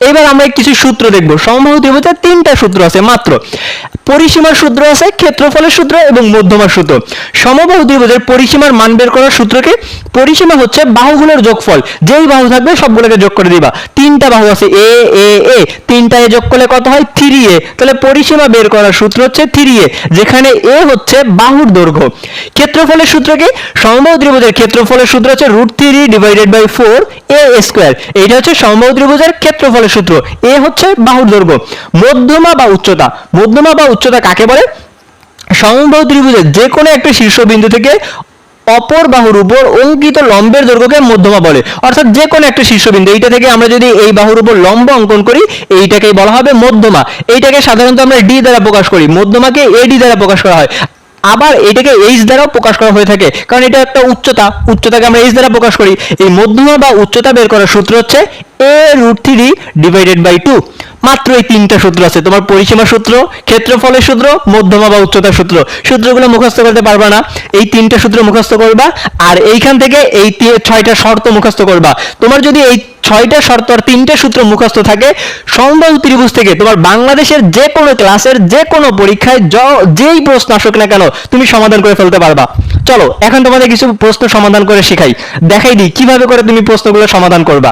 এবার আমরা কিছু সূত্র দেখব। সমবাহু ত্রিভুজের তিনটা সূত্র আছে মাত্র। পরিসীমার সূত্র আছে, ক্ষেত্রফলের সূত্র এবং মধ্যমার সূত্র। সমবাহু ত্রিভুজের পরিসীমার মান বের করার সূত্র কি? পরিসীমা হচ্ছে বাহুগুলোর যোগফল, যেই বাহু থাকবে সবগুলোকে যোগ করে দিবা। তিনটা বাহু আছে এ এ এ, তিনটায় যোগ করলে কত হয়? 3a। তাহলে পরিসীমা বের করার সূত্র হচ্ছে 3a, যেখানে এ হচ্ছে বাহুর দৈর্ঘ্য। ক্ষেত্রফলের সূত্র কি? সমবাহু ত্রিভুজের ক্ষেত্রফলের সূত্র হচ্ছে √3 ডিভাইডেড বাই 4a স্কয়ার। এইটা হচ্ছে সমবাহু ত্রিভুজের ক্ষেত্রফলের সূত্র। এ হচ্ছে বাহুর দৈর্ঘ্য। মধ্যমা বা উচ্চতা, মধ্যমা বা উচ্চতা কাকে বলে? সমবাহু ত্রিভুজের যে কোনো একটা শীর্ষবিন্দু থেকে অপর বাহুর উপর অঙ্কিত লম্বের দৈর্ঘ্যকে মধ্যমা বলে। অর্থাৎ যে কোনো একটা শীর্ষবিন্দু, এইটা থেকে আমরা যদি এই বাহুর উপর লম্ব অঙ্কন করি, এইটাকেই বলা হবে মধ্যমা। এইটাকে সাধারণত আমরা ডি দ্বারা প্রকাশ করি, মধ্যমাকে এডি দ্বারা প্রকাশ করা হয়। আবার এটাকে এইচ দ্বারাও প্রকাশ করা হয়ে থাকে, কারণ এটা একটা উচ্চতা, উচ্চতাকে আমরা এইচ দ্বারা প্রকাশ করি। এই মধ্যমা বা উচ্চতা বের করার সূত্র হচ্ছে a√3 ডিভাইডেড বাই 2। মাত্র এই তিনটা সূত্র আছে তোমার: পরিসীমার সূত্র, ক্ষেত্রফলের সূত্র, মধ্যমা বা উচ্চতার সূত্র। সূত্রগুলো মুখস্থ করতে পারবা না, এই তিনটা সূত্র মুখস্থ করবা, আর এইখান থেকে এই 6টা শর্ত মুখস্থ করবা। তোমার যদি এই 6টা শর্ত আর 3টে সূত্র মুখস্থ থাকে, সমবাহু ত্রিভুজ থেকে তোমার বাংলাদেশের যে কোনো ক্লাসের যে কোনো পরীক্ষায় যেই প্রশ্ন আসুক না কেন তুমি সমাধান করে ফেলতে পারবা। চলো এখন তোমাদের কিছু প্রশ্ন সমাধান করে শেখাই, দেখাই দিই কিভাবে করে তুমি প্রশ্নগুলো সমাধান করবা।